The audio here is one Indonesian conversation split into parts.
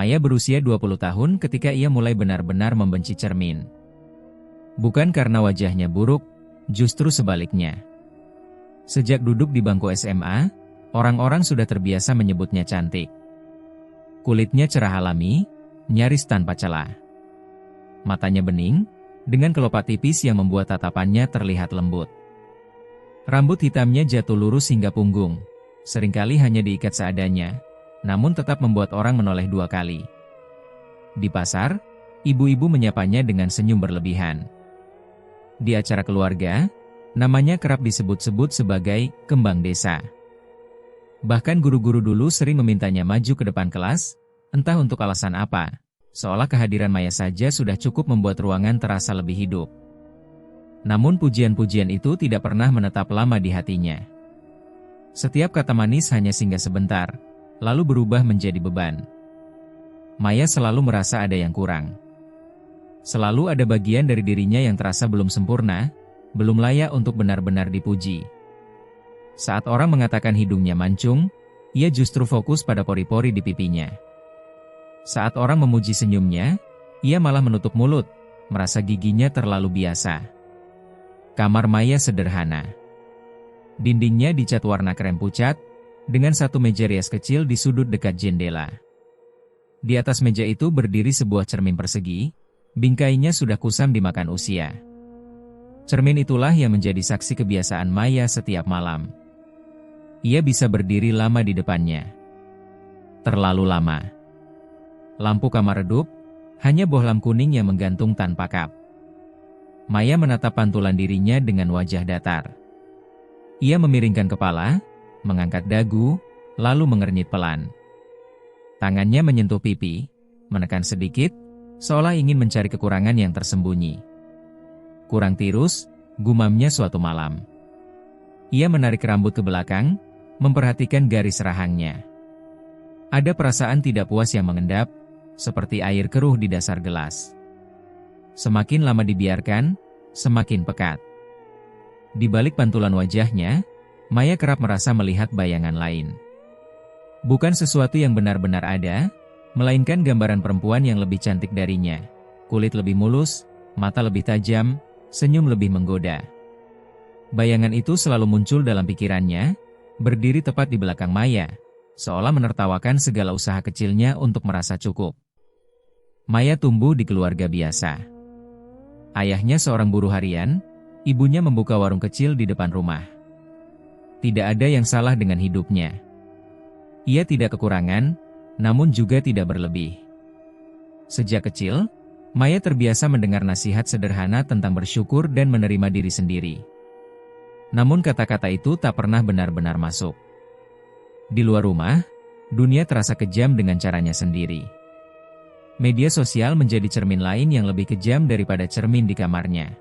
Maya berusia 20 tahun ketika ia mulai benar-benar membenci cermin. Bukan karena wajahnya buruk, justru sebaliknya. Sejak duduk di bangku SMA, orang-orang sudah terbiasa menyebutnya cantik. Kulitnya cerah alami, nyaris tanpa celah. Matanya bening, dengan kelopak tipis yang membuat tatapannya terlihat lembut. Rambut hitamnya jatuh lurus hingga punggung, seringkali hanya diikat seadanya, namun tetap membuat orang menoleh 2 kali. Di pasar, ibu-ibu menyapanya dengan senyum berlebihan. Di acara keluarga, namanya kerap disebut-sebut sebagai kembang desa. Bahkan guru-guru dulu sering memintanya maju ke depan kelas, entah untuk alasan apa, seolah kehadiran Maya saja sudah cukup membuat ruangan terasa lebih hidup. Namun pujian-pujian itu tidak pernah menetap lama di hatinya. Setiap kata manis hanya singgah sebentar, lalu berubah menjadi beban. Maya selalu merasa ada yang kurang. Selalu ada bagian dari dirinya yang terasa belum sempurna, belum layak untuk benar-benar dipuji. Saat orang mengatakan hidungnya mancung, ia justru fokus pada pori-pori di pipinya. Saat orang memuji senyumnya, ia malah menutup mulut, merasa giginya terlalu biasa. Kamar Maya sederhana. Dindingnya dicat warna krem pucat, dengan satu meja rias kecil di sudut dekat jendela. Di atas meja itu berdiri sebuah cermin persegi, bingkainya sudah kusam dimakan usia. Cermin itulah yang menjadi saksi kebiasaan Maya setiap malam. Ia bisa berdiri lama di depannya. Terlalu lama. Lampu kamar redup, hanya bohlam kuning yang menggantung tanpa kap. Maya menatap pantulan dirinya dengan wajah datar. Ia memiringkan kepala, mengangkat dagu, lalu mengernyit pelan. Tangannya menyentuh pipi, menekan sedikit, seolah ingin mencari kekurangan yang tersembunyi. Kurang tirus, gumamnya suatu malam. Ia menarik rambut ke belakang, memperhatikan garis rahangnya. Ada perasaan tidak puas yang mengendap, seperti air keruh di dasar gelas. Semakin lama dibiarkan, semakin pekat. Di balik pantulan wajahnya, Maya kerap merasa melihat bayangan lain. Bukan sesuatu yang benar-benar ada, melainkan gambaran perempuan yang lebih cantik darinya. Kulit lebih mulus, mata lebih tajam, senyum lebih menggoda. Bayangan itu selalu muncul dalam pikirannya, berdiri tepat di belakang Maya, seolah menertawakan segala usaha kecilnya untuk merasa cukup. Maya tumbuh di keluarga biasa. Ayahnya seorang buruh harian, ibunya membuka warung kecil di depan rumah. Tidak ada yang salah dengan hidupnya. Ia tidak kekurangan, namun juga tidak berlebih. Sejak kecil, Maya terbiasa mendengar nasihat sederhana tentang bersyukur dan menerima diri sendiri. Namun kata-kata itu tak pernah benar-benar masuk. Di luar rumah, dunia terasa kejam dengan caranya sendiri. Media sosial menjadi cermin lain yang lebih kejam daripada cermin di kamarnya.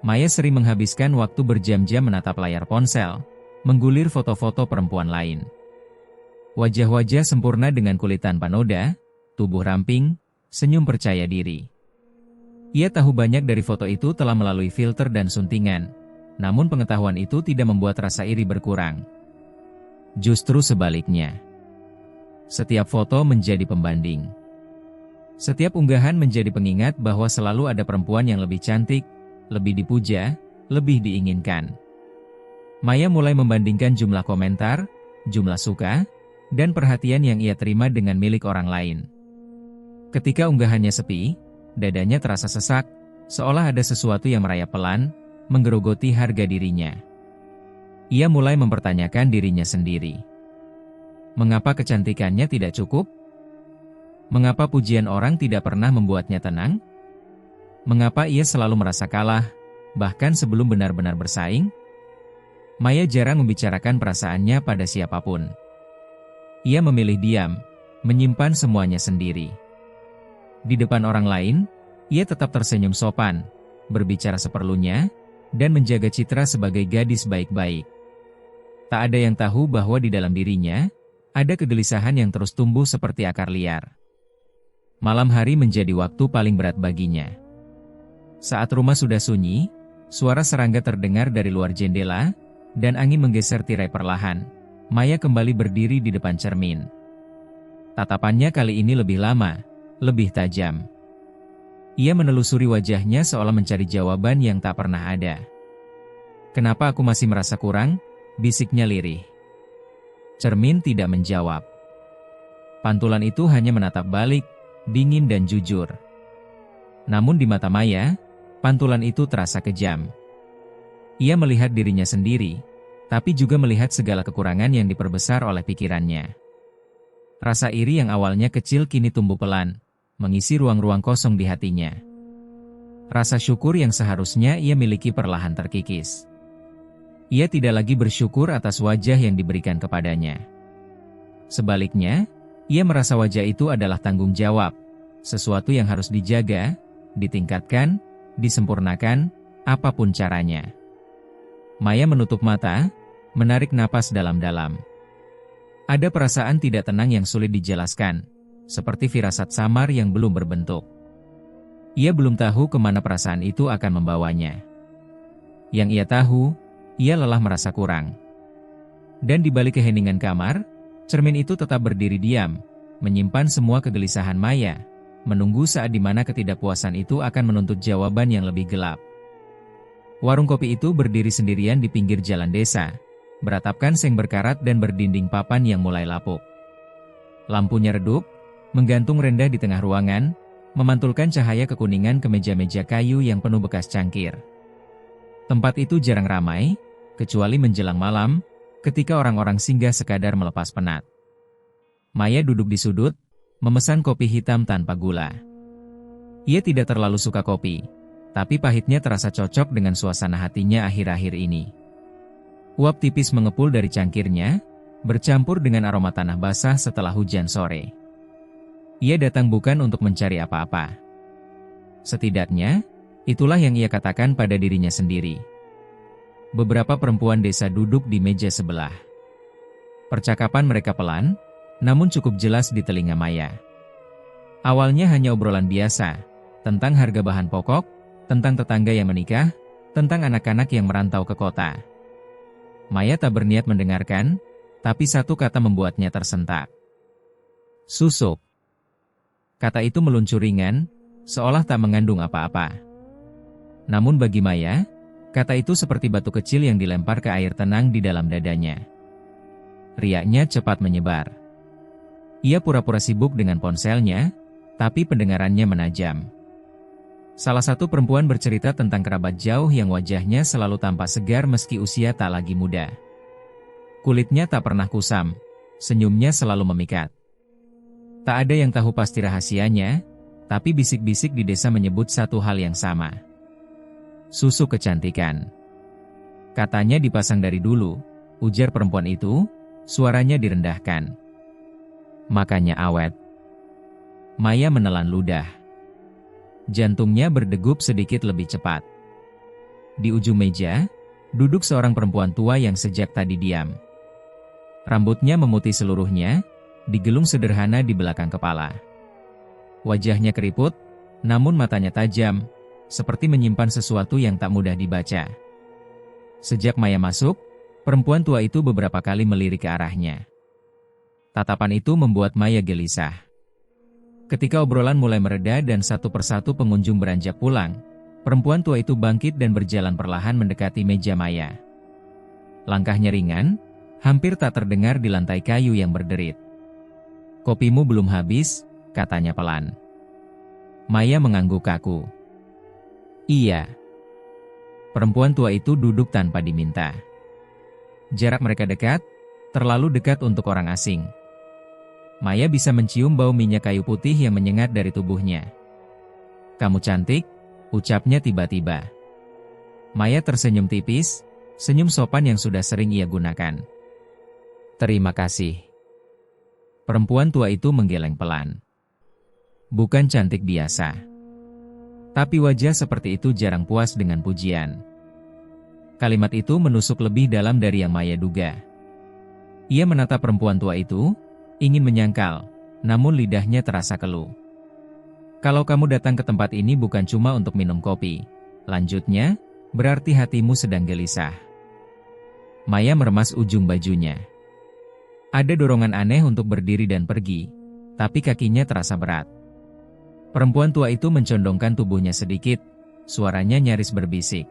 Maya sering menghabiskan waktu berjam-jam menatap layar ponsel, menggulir foto-foto perempuan lain. Wajah-wajah sempurna dengan kulit tanpa noda, tubuh ramping, senyum percaya diri. Ia tahu banyak dari foto itu telah melalui filter dan suntingan, namun pengetahuan itu tidak membuat rasa iri berkurang. Justru sebaliknya. Setiap foto menjadi pembanding. Setiap unggahan menjadi pengingat bahwa selalu ada perempuan yang lebih cantik, lebih dipuja, lebih diinginkan. Maya mulai membandingkan jumlah komentar, jumlah suka, dan perhatian yang ia terima dengan milik orang lain. Ketika unggahannya sepi, dadanya terasa sesak, seolah ada sesuatu yang merayap pelan, menggerogoti harga dirinya. Ia mulai mempertanyakan dirinya sendiri. Mengapa kecantikannya tidak cukup? Mengapa pujian orang tidak pernah membuatnya tenang? Mengapa ia selalu merasa kalah, bahkan sebelum benar-benar bersaing? Maya jarang membicarakan perasaannya pada siapapun. Ia memilih diam, menyimpan semuanya sendiri. Di depan orang lain, ia tetap tersenyum sopan, berbicara seperlunya, dan menjaga citra sebagai gadis baik-baik. Tak ada yang tahu bahwa di dalam dirinya, ada kegelisahan yang terus tumbuh seperti akar liar. Malam hari menjadi waktu paling berat baginya. Saat rumah sudah sunyi, suara serangga terdengar dari luar jendela, dan angin menggeser tirai perlahan. Maya kembali berdiri di depan cermin. Tatapannya kali ini lebih lama, lebih tajam. Ia menelusuri wajahnya seolah mencari jawaban yang tak pernah ada. "Kenapa aku masih merasa kurang?" bisiknya lirih. Cermin tidak menjawab. Pantulan itu hanya menatap balik, dingin dan jujur. Namun di mata Maya, pantulan itu terasa kejam. Ia melihat dirinya sendiri, tapi juga melihat segala kekurangan yang diperbesar oleh pikirannya. Rasa iri yang awalnya kecil kini tumbuh pelan, mengisi ruang-ruang kosong di hatinya. Rasa syukur yang seharusnya ia miliki perlahan terkikis. Ia tidak lagi bersyukur atas wajah yang diberikan kepadanya. Sebaliknya, ia merasa wajah itu adalah tanggung jawab, sesuatu yang harus dijaga, ditingkatkan, disempurnakan, apapun caranya. Maya menutup mata, menarik napas dalam-dalam. Ada perasaan tidak tenang yang sulit dijelaskan, seperti firasat samar yang belum berbentuk. Ia belum tahu kemana perasaan itu akan membawanya. Yang ia tahu, ia lelah merasa kurang. Dan di balik keheningan kamar, cermin itu tetap berdiri diam, menyimpan semua kegelisahan Maya, menunggu saat di mana ketidakpuasan itu akan menuntut jawaban yang lebih gelap. Warung kopi itu berdiri sendirian di pinggir jalan desa, beratapkan seng berkarat dan berdinding papan yang mulai lapuk. Lampunya redup, menggantung rendah di tengah ruangan, memantulkan cahaya kekuningan ke meja-meja kayu yang penuh bekas cangkir. Tempat itu jarang ramai, kecuali menjelang malam, ketika orang-orang singgah sekadar melepas penat. Maya duduk di sudut, memesan kopi hitam tanpa gula. Ia tidak terlalu suka kopi, tapi pahitnya terasa cocok dengan suasana hatinya akhir-akhir ini. Uap tipis mengepul dari cangkirnya, bercampur dengan aroma tanah basah setelah hujan sore. Ia datang bukan untuk mencari apa-apa. Setidaknya, itulah yang ia katakan pada dirinya sendiri. Beberapa perempuan desa duduk di meja sebelah. Percakapan mereka pelan, namun cukup jelas di telinga Maya. Awalnya hanya obrolan biasa, tentang harga bahan pokok, tentang tetangga yang menikah, tentang anak-anak yang merantau ke kota. Maya tak berniat mendengarkan, tapi satu kata membuatnya tersentak. "Susuk." Kata itu meluncur ringan, seolah tak mengandung apa-apa. Namun bagi Maya, kata itu seperti batu kecil yang dilempar ke air tenang di dalam dadanya. Riaknya cepat menyebar. Ia pura-pura sibuk dengan ponselnya, tapi pendengarannya menajam. Salah satu perempuan bercerita tentang kerabat jauh yang wajahnya selalu tampak segar meski usia tak lagi muda. Kulitnya tak pernah kusam, senyumnya selalu memikat. Tak ada yang tahu pasti rahasianya, tapi bisik-bisik di desa menyebut satu hal yang sama. "Susuk kecantikan." Katanya dipasang dari dulu, ujar perempuan itu, suaranya direndahkan. "Makanya awet." Maya menelan ludah. Jantungnya berdegup sedikit lebih cepat. Di ujung meja, duduk seorang perempuan tua yang sejak tadi diam. Rambutnya memutih seluruhnya, digelung sederhana di belakang kepala. Wajahnya keriput, namun matanya tajam, seperti menyimpan sesuatu yang tak mudah dibaca. Sejak Maya masuk, perempuan tua itu beberapa kali melirik ke arahnya. Tatapan itu membuat Maya gelisah. Ketika obrolan mulai mereda dan satu persatu pengunjung beranjak pulang, perempuan tua itu bangkit dan berjalan perlahan mendekati meja Maya. Langkahnya ringan, hampir tak terdengar di lantai kayu yang berderit. "Kopimu belum habis," katanya pelan. Maya mengangguk kaku. "Iya." Perempuan tua itu duduk tanpa diminta. Jarak mereka dekat, terlalu dekat untuk orang asing. Maya bisa mencium bau minyak kayu putih yang menyengat dari tubuhnya. "Kamu cantik," ucapnya tiba-tiba. Maya tersenyum tipis, senyum sopan yang sudah sering ia gunakan. "Terima kasih." Perempuan tua itu menggeleng pelan. Bukan cantik biasa. Tapi wajah seperti itu jarang puas dengan pujian. Kalimat itu menusuk lebih dalam dari yang Maya duga. Ia menatap perempuan tua itu, ingin menyangkal, namun lidahnya terasa keluh. "Kalau kamu datang ke tempat ini bukan cuma untuk minum kopi," lanjutnya, "berarti hatimu sedang gelisah." Maya meremas ujung bajunya. Ada dorongan aneh untuk berdiri dan pergi, tapi kakinya terasa berat. Perempuan tua itu mencondongkan tubuhnya sedikit, suaranya nyaris berbisik.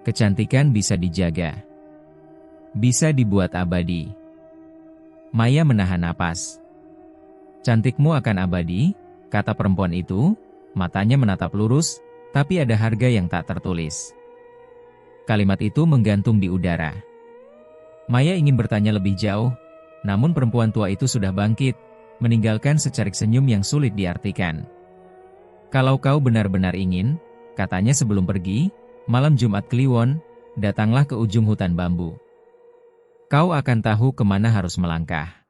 Kecantikan bisa dijaga. Bisa dibuat abadi. Maya menahan napas. Cantikmu akan abadi, kata perempuan itu, matanya menatap lurus, tapi ada harga yang tak tertulis. Kalimat itu menggantung di udara. Maya ingin bertanya lebih jauh, namun perempuan tua itu sudah bangkit, meninggalkan secarik senyum yang sulit diartikan. Kalau kau benar-benar ingin, katanya sebelum pergi, malam Jumat Kliwon, datanglah ke ujung hutan bambu. Kau akan tahu kemana harus melangkah.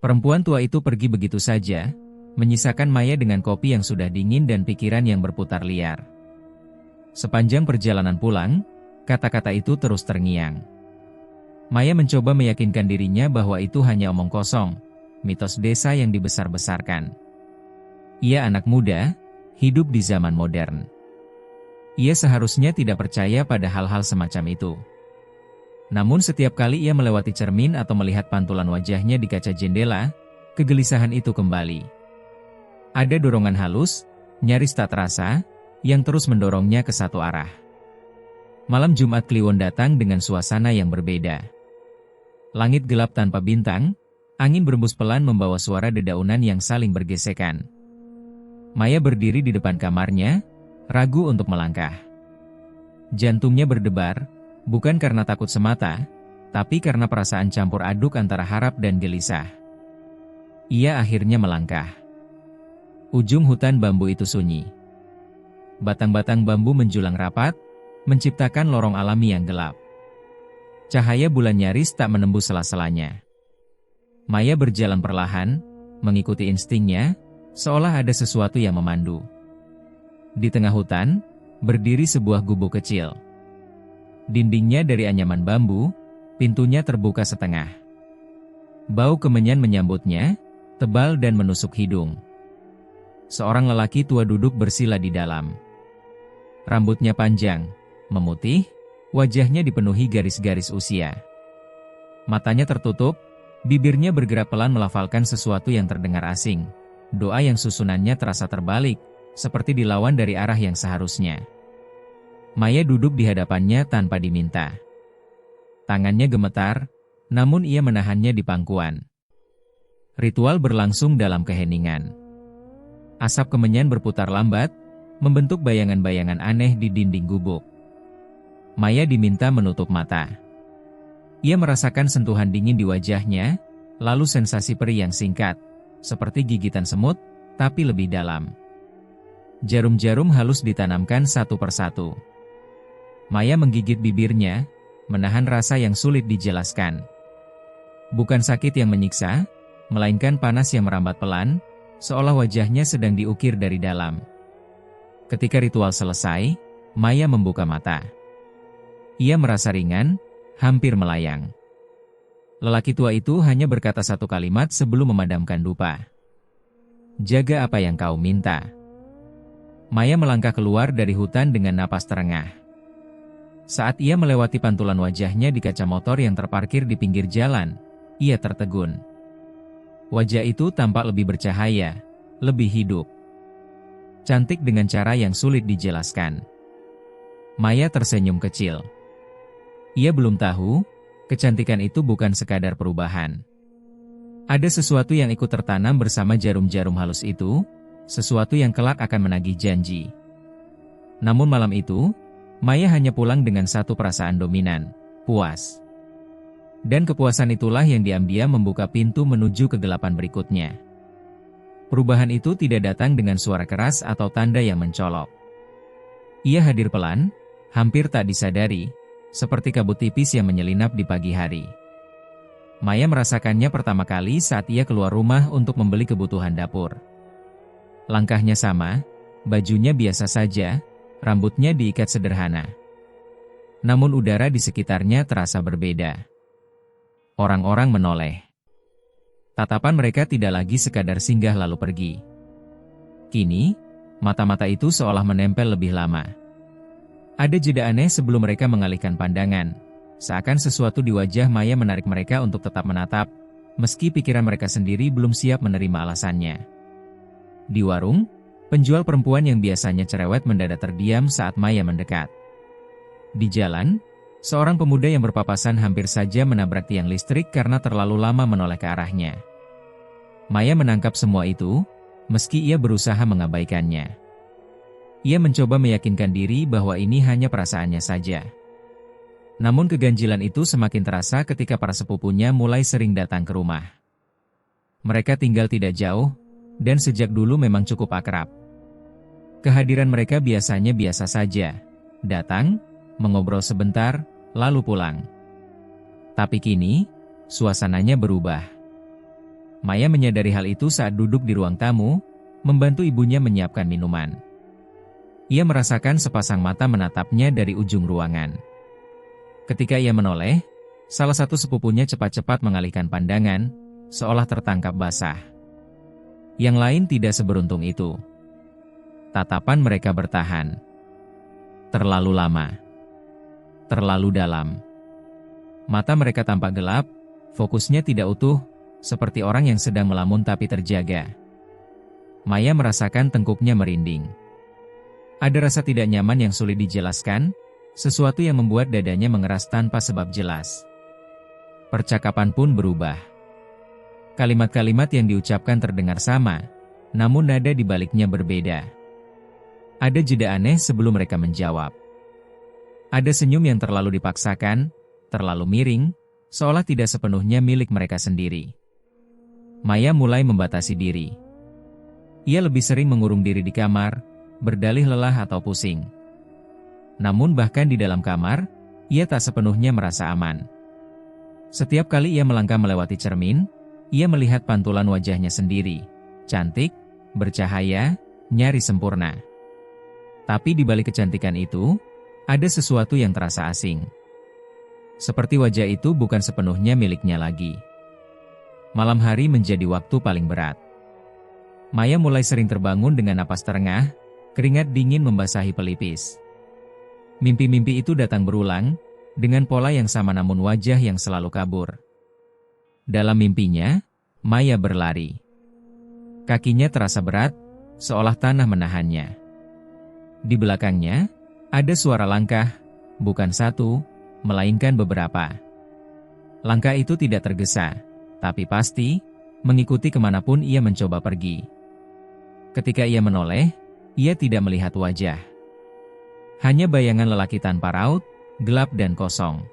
Perempuan tua itu pergi begitu saja, menyisakan Maya dengan kopi yang sudah dingin dan pikiran yang berputar liar. Sepanjang perjalanan pulang, kata-kata itu terus terngiang. Maya mencoba meyakinkan dirinya bahwa itu hanya omong kosong, mitos desa yang dibesar-besarkan. Ia anak muda, hidup di zaman modern. Ia seharusnya tidak percaya pada hal-hal semacam itu. Namun setiap kali ia melewati cermin atau melihat pantulan wajahnya di kaca jendela, kegelisahan itu kembali. Ada dorongan halus, nyaris tak terasa, yang terus mendorongnya ke satu arah. Malam Jumat Kliwon datang dengan suasana yang berbeda. Langit gelap tanpa bintang, angin berembus pelan membawa suara dedaunan yang saling bergesekan. Maya berdiri di depan kamarnya, ragu untuk melangkah. Jantungnya berdebar, bukan karena takut semata, tapi karena perasaan campur aduk antara harap dan gelisah. Ia akhirnya melangkah. Ujung hutan bambu itu sunyi. Batang-batang bambu menjulang rapat, menciptakan lorong alami yang gelap. Cahaya bulan nyaris tak menembus sela-selanya. Maya berjalan perlahan, mengikuti instingnya, seolah ada sesuatu yang memandu. Di tengah hutan, berdiri sebuah gubuk kecil. Dindingnya dari anyaman bambu, pintunya terbuka setengah. Bau kemenyan menyambutnya, tebal dan menusuk hidung. Seorang lelaki tua duduk bersila di dalam. Rambutnya panjang, memutih, wajahnya dipenuhi garis-garis usia. Matanya tertutup, bibirnya bergerak pelan melafalkan sesuatu yang terdengar asing. Doa yang susunannya terasa terbalik, seperti dilawan dari arah yang seharusnya. Maya duduk di hadapannya tanpa diminta. Tangannya gemetar, namun ia menahannya di pangkuan. Ritual berlangsung dalam keheningan. Asap kemenyan berputar lambat, membentuk bayangan-bayangan aneh di dinding gubuk. Maya diminta menutup mata. Ia merasakan sentuhan dingin di wajahnya, lalu sensasi perih yang singkat, seperti gigitan semut, tapi lebih dalam. Jarum-jarum halus ditanamkan satu persatu. Maya menggigit bibirnya, menahan rasa yang sulit dijelaskan. Bukan sakit yang menyiksa, melainkan panas yang merambat pelan, seolah wajahnya sedang diukir dari dalam. Ketika ritual selesai, Maya membuka mata. Ia merasa ringan, hampir melayang. Lelaki tua itu hanya berkata satu kalimat sebelum memadamkan dupa. Jaga apa yang kau minta. Maya melangkah keluar dari hutan dengan napas terengah. Saat ia melewati pantulan wajahnya di kaca motor yang terparkir di pinggir jalan, ia tertegun. Wajah itu tampak lebih bercahaya, lebih hidup. Cantik dengan cara yang sulit dijelaskan. Maya tersenyum kecil. Ia belum tahu, kecantikan itu bukan sekadar perubahan. Ada sesuatu yang ikut tertanam bersama jarum-jarum halus itu, sesuatu yang kelak akan menagih janji. Namun malam itu, Maya hanya pulang dengan satu perasaan dominan, puas. Dan kepuasan itulah yang diam-diam membuka pintu menuju kegelapan berikutnya. Perubahan itu tidak datang dengan suara keras atau tanda yang mencolok. Ia hadir pelan, hampir tak disadari, seperti kabut tipis yang menyelinap di pagi hari. Maya merasakannya pertama kali saat ia keluar rumah untuk membeli kebutuhan dapur. Langkahnya sama, bajunya biasa saja, rambutnya diikat sederhana. Namun udara di sekitarnya terasa berbeda. Orang-orang menoleh. Tatapan mereka tidak lagi sekadar singgah lalu pergi. Kini, mata-mata itu seolah menempel lebih lama. Ada jeda aneh sebelum mereka mengalihkan pandangan, seakan sesuatu di wajah Maya menarik mereka untuk tetap menatap, meski pikiran mereka sendiri belum siap menerima alasannya. Di warung, penjual perempuan yang biasanya cerewet mendadak terdiam saat Maya mendekat. Di jalan, seorang pemuda yang berpapasan hampir saja menabrak tiang listrik karena terlalu lama menoleh ke arahnya. Maya menangkap semua itu, meski ia berusaha mengabaikannya. Ia mencoba meyakinkan diri bahwa ini hanya perasaannya saja. Namun keganjilan itu semakin terasa ketika para sepupunya mulai sering datang ke rumah. Mereka tinggal tidak jauh, dan sejak dulu memang cukup akrab. Kehadiran mereka biasanya biasa saja, datang, mengobrol sebentar, lalu pulang. Tapi kini, suasananya berubah. Maya menyadari hal itu saat duduk di ruang tamu, membantu ibunya menyiapkan minuman. Ia merasakan sepasang mata menatapnya dari ujung ruangan. Ketika ia menoleh, salah satu sepupunya cepat-cepat mengalihkan pandangan, seolah tertangkap basah. Yang lain tidak seberuntung itu. Tatapan mereka bertahan. Terlalu lama. Terlalu dalam. Mata mereka tampak gelap, fokusnya tidak utuh, seperti orang yang sedang melamun tapi terjaga. Maya merasakan tengkuknya merinding. Ada rasa tidak nyaman yang sulit dijelaskan, sesuatu yang membuat dadanya mengeras tanpa sebab jelas. Percakapan pun berubah. Kalimat-kalimat yang diucapkan terdengar sama, namun nada di baliknya berbeda. Ada jeda aneh sebelum mereka menjawab. Ada senyum yang terlalu dipaksakan, terlalu miring, seolah tidak sepenuhnya milik mereka sendiri. Maya mulai membatasi diri. Ia lebih sering mengurung diri di kamar, berdalih lelah atau pusing. Namun bahkan di dalam kamar, ia tak sepenuhnya merasa aman. Setiap kali ia melangkah melewati cermin, ia melihat pantulan wajahnya sendiri, cantik, bercahaya, nyaris sempurna. Tapi di balik kecantikan itu, ada sesuatu yang terasa asing. Seperti wajah itu bukan sepenuhnya miliknya lagi. Malam hari menjadi waktu paling berat. Maya mulai sering terbangun dengan napas terengah, keringat dingin membasahi pelipis. Mimpi-mimpi itu datang berulang, dengan pola yang sama namun wajah yang selalu kabur. Dalam mimpinya, Maya berlari. Kakinya terasa berat, seolah tanah menahannya. Di belakangnya, ada suara langkah, bukan satu, melainkan beberapa. Langkah itu tidak tergesa, tapi pasti, mengikuti kemanapun ia mencoba pergi. Ketika ia menoleh, ia tidak melihat wajah. Hanya bayangan lelaki tanpa raut, gelap dan kosong.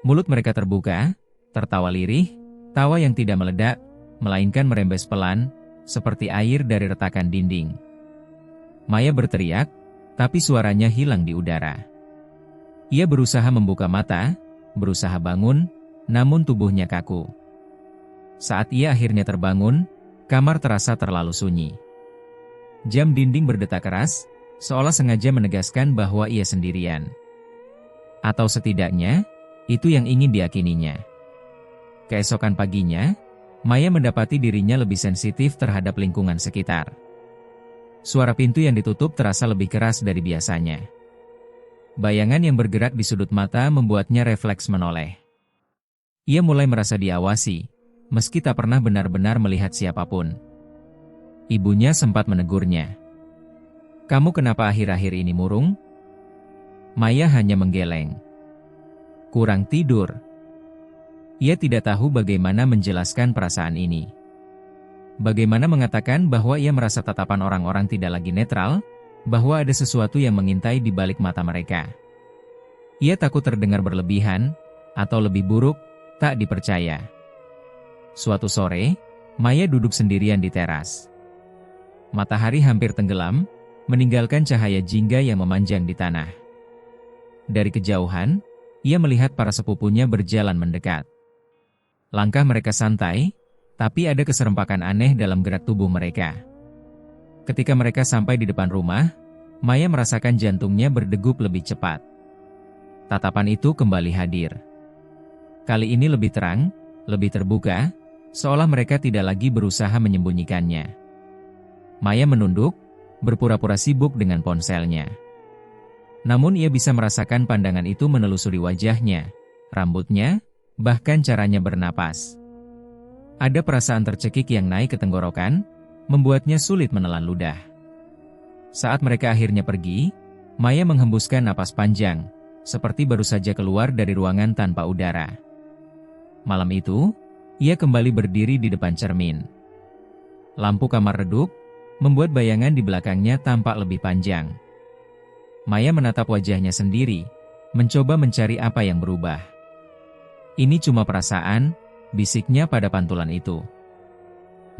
Mulut mereka terbuka, tertawa lirih, tawa yang tidak meledak, melainkan merembes pelan, seperti air dari retakan dinding. Maya berteriak, tapi suaranya hilang di udara. Ia berusaha membuka mata, berusaha bangun, namun tubuhnya kaku. Saat ia akhirnya terbangun, kamar terasa terlalu sunyi. Jam dinding berdetak keras, seolah sengaja menegaskan bahwa ia sendirian. Atau setidaknya, itu yang ingin diyakininya. Keesokan paginya, Maya mendapati dirinya lebih sensitif terhadap lingkungan sekitar. Suara pintu yang ditutup terasa lebih keras dari biasanya. Bayangan yang bergerak di sudut mata membuatnya refleks menoleh. Ia mulai merasa diawasi, meski tak pernah benar-benar melihat siapapun. Ibunya sempat menegurnya. "Kamu kenapa akhir-akhir ini murung?" Maya hanya menggeleng. "Kurang tidur." Ia tidak tahu bagaimana menjelaskan perasaan ini. Bagaimana mengatakan bahwa ia merasa tatapan orang-orang tidak lagi netral, bahwa ada sesuatu yang mengintai di balik mata mereka. Ia takut terdengar berlebihan, atau lebih buruk, tak dipercaya. Suatu sore, Maya duduk sendirian di teras. Matahari hampir tenggelam, meninggalkan cahaya jingga yang memanjang di tanah. Dari kejauhan, ia melihat para sepupunya berjalan mendekat. Langkah mereka santai, tapi ada keserempakan aneh dalam gerak tubuh mereka. Ketika mereka sampai di depan rumah, Maya merasakan jantungnya berdegup lebih cepat. Tatapan itu kembali hadir. Kali ini lebih terang, lebih terbuka, seolah mereka tidak lagi berusaha menyembunyikannya. Maya menunduk, berpura-pura sibuk dengan ponselnya. Namun ia bisa merasakan pandangan itu menelusuri wajahnya, rambutnya, bahkan caranya bernapas. Ada perasaan tercekik yang naik ke tenggorokan, membuatnya sulit menelan ludah. Saat mereka akhirnya pergi, Maya menghembuskan napas panjang, seperti baru saja keluar dari ruangan tanpa udara. Malam itu, ia kembali berdiri di depan cermin. Lampu kamar redup, membuat bayangan di belakangnya tampak lebih panjang. Maya menatap wajahnya sendiri, mencoba mencari apa yang berubah. Ini cuma perasaan, bisiknya pada pantulan itu.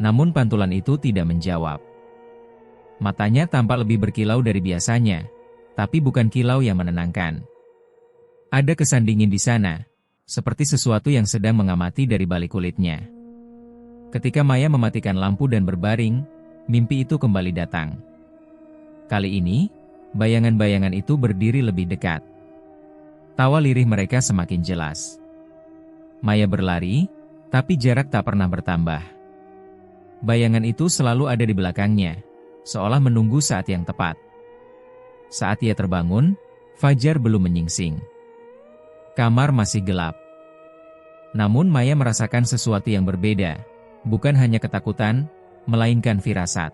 Namun pantulan itu tidak menjawab. Matanya tampak lebih berkilau dari biasanya, tapi bukan kilau yang menenangkan. Ada kesan dingin di sana, seperti sesuatu yang sedang mengamati dari balik kulitnya. Ketika Maya mematikan lampu dan berbaring, mimpi itu kembali datang. Kali ini, bayangan-bayangan itu berdiri lebih dekat. Tawa lirih mereka semakin jelas. Maya berlari, tapi jarak tak pernah bertambah. Bayangan itu selalu ada di belakangnya, seolah menunggu saat yang tepat. Saat ia terbangun, fajar belum menyingsing. Kamar masih gelap. Namun Maya merasakan sesuatu yang berbeda, bukan hanya ketakutan, melainkan firasat.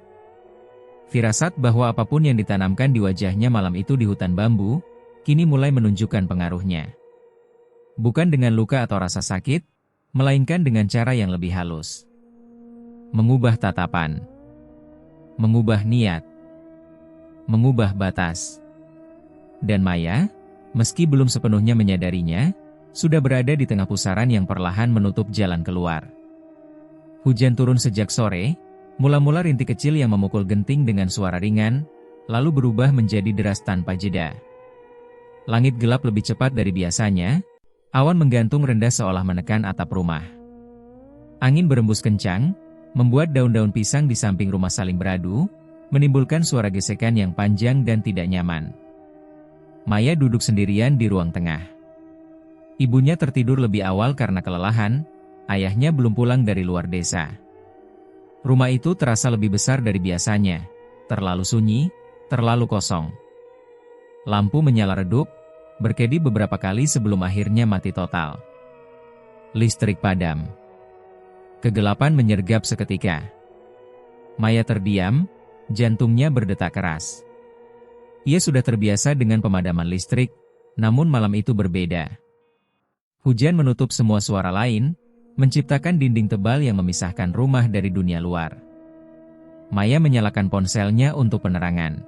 Firasat bahwa apapun yang ditanamkan di wajahnya malam itu di hutan bambu, kini mulai menunjukkan pengaruhnya. Bukan dengan luka atau rasa sakit, melainkan dengan cara yang lebih halus. Mengubah tatapan. Mengubah niat. Mengubah batas. Dan Maya, meski belum sepenuhnya menyadarinya, sudah berada di tengah pusaran yang perlahan menutup jalan keluar. Hujan turun sejak sore, mula-mula rintik kecil yang memukul genting dengan suara ringan, lalu berubah menjadi deras tanpa jeda. Langit gelap lebih cepat dari biasanya, awan menggantung rendah seolah menekan atap rumah. Angin berembus kencang, membuat daun-daun pisang di samping rumah saling beradu, menimbulkan suara gesekan yang panjang dan tidak nyaman. Maya duduk sendirian di ruang tengah. Ibunya tertidur lebih awal karena kelelahan, ayahnya belum pulang dari luar desa. Rumah itu terasa lebih besar dari biasanya, terlalu sunyi, terlalu kosong. Lampu menyala redup, berkedip beberapa kali sebelum akhirnya mati total. Listrik padam. Kegelapan menyergap seketika. Maya terdiam, jantungnya berdetak keras. Ia sudah terbiasa dengan pemadaman listrik, namun malam itu berbeda. Hujan menutup semua suara lain, menciptakan dinding tebal yang memisahkan rumah dari dunia luar. Maya menyalakan ponselnya untuk penerangan.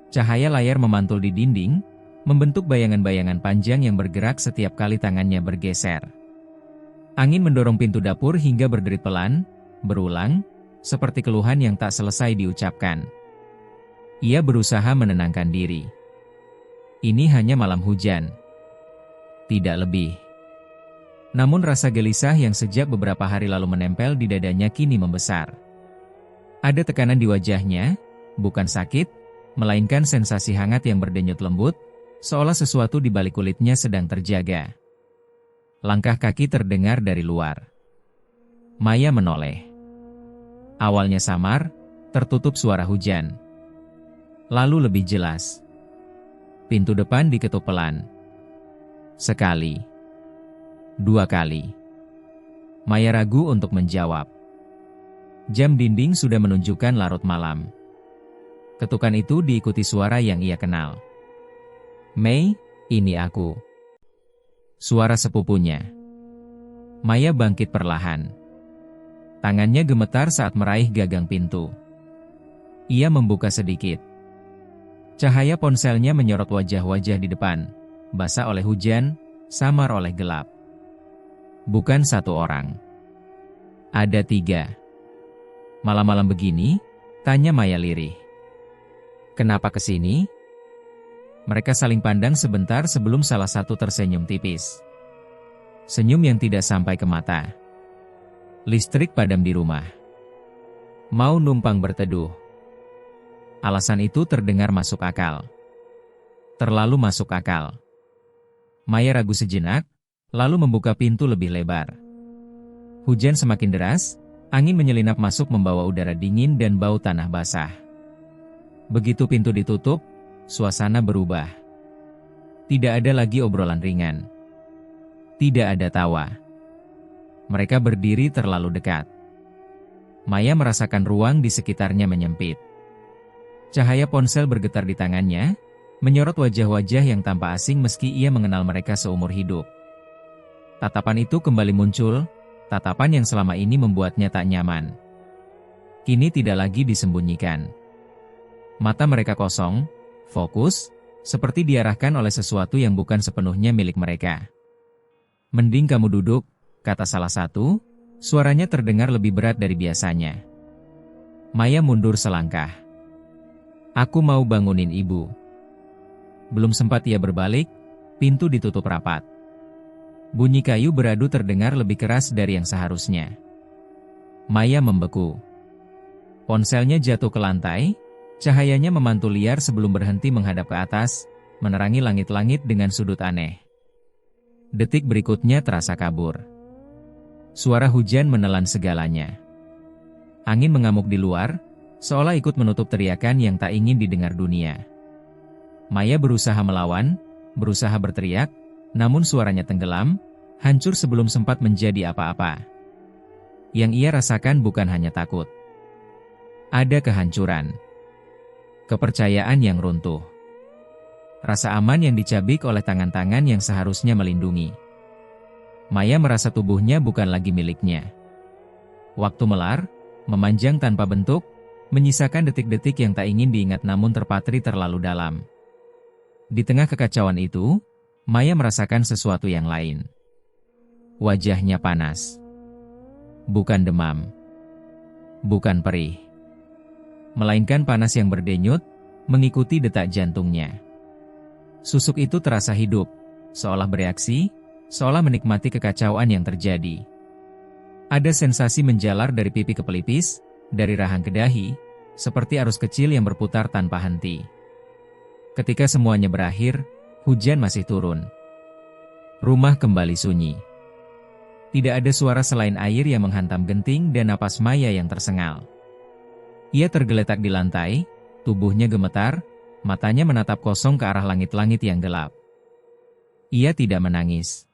Cahaya layar memantul di dinding, membentuk bayangan-bayangan panjang yang bergerak setiap kali tangannya bergeser. Angin mendorong pintu dapur hingga berderit pelan, berulang, seperti keluhan yang tak selesai diucapkan. Ia berusaha menenangkan diri. Ini hanya malam hujan. Tidak lebih. Namun rasa gelisah yang sejak beberapa hari lalu menempel di dadanya kini membesar. Ada tekanan di wajahnya, bukan sakit, melainkan sensasi hangat yang berdenyut lembut, seolah sesuatu di balik kulitnya sedang terjaga. Langkah kaki terdengar dari luar. Maya menoleh. Awalnya samar, tertutup suara hujan. Lalu lebih jelas. Pintu depan diketuk pelan. Sekali. Dua kali. Maya ragu untuk menjawab. Jam dinding sudah menunjukkan larut malam. Ketukan itu diikuti suara yang ia kenal. Mei, ini aku. Suara sepupunya. Maya bangkit perlahan. Tangannya gemetar saat meraih gagang pintu. Ia membuka sedikit. Cahaya ponselnya menyorot wajah-wajah di depan, basah oleh hujan, samar oleh gelap. Bukan satu orang. Ada tiga. Malam-malam begini, tanya Maya lirih. Kenapa kesini? Mereka saling pandang sebentar sebelum salah satu tersenyum tipis. Senyum yang tidak sampai ke mata. Listrik padam di rumah. Mau numpang berteduh. Alasan itu terdengar masuk akal. Terlalu masuk akal. Maya ragu sejenak, lalu membuka pintu lebih lebar. Hujan semakin deras, angin menyelinap masuk membawa udara dingin dan bau tanah basah. Begitu pintu ditutup, suasana berubah. Tidak ada lagi obrolan ringan. Tidak ada tawa. Mereka berdiri terlalu dekat. Maya merasakan ruang di sekitarnya menyempit. Cahaya ponsel bergetar di tangannya, menyorot wajah-wajah yang tampak asing meski ia mengenal mereka seumur hidup. Tatapan itu kembali muncul, tatapan yang selama ini membuatnya tak nyaman. Kini tidak lagi disembunyikan. Mata mereka kosong, fokus, seperti diarahkan oleh sesuatu yang bukan sepenuhnya milik mereka. "Mending kamu duduk," kata salah satu, suaranya terdengar lebih berat dari biasanya. Maya mundur selangkah. "Aku mau bangunin ibu." Belum sempat ia berbalik, pintu ditutup rapat. Bunyi kayu beradu terdengar lebih keras dari yang seharusnya. Maya membeku. Ponselnya jatuh ke lantai, cahayanya memantul liar sebelum berhenti menghadap ke atas, menerangi langit-langit dengan sudut aneh. Detik berikutnya terasa kabur. Suara hujan menelan segalanya. Angin mengamuk di luar, seolah ikut menutup teriakan yang tak ingin didengar dunia. Maya berusaha melawan, berusaha berteriak, namun suaranya tenggelam, hancur sebelum sempat menjadi apa-apa. Yang ia rasakan bukan hanya takut. Ada kehancuran. Kepercayaan yang runtuh. Rasa aman yang dicabik oleh tangan-tangan yang seharusnya melindungi. Maya merasa tubuhnya bukan lagi miliknya. Waktu melar, memanjang tanpa bentuk, menyisakan detik-detik yang tak ingin diingat namun terpatri terlalu dalam. Di tengah kekacauan itu, Maya merasakan sesuatu yang lain. Wajahnya panas. Bukan demam. Bukan perih. Melainkan panas yang berdenyut, mengikuti detak jantungnya. Susuk itu terasa hidup, seolah bereaksi, seolah menikmati kekacauan yang terjadi. Ada sensasi menjalar dari pipi ke pelipis, dari rahang ke dahi, seperti arus kecil yang berputar tanpa henti. Ketika semuanya berakhir, hujan masih turun. Rumah kembali sunyi. Tidak ada suara selain air yang menghantam genting dan napas Maya yang tersengal. Ia tergeletak di lantai, tubuhnya gemetar, matanya menatap kosong ke arah langit-langit yang gelap. Ia tidak menangis.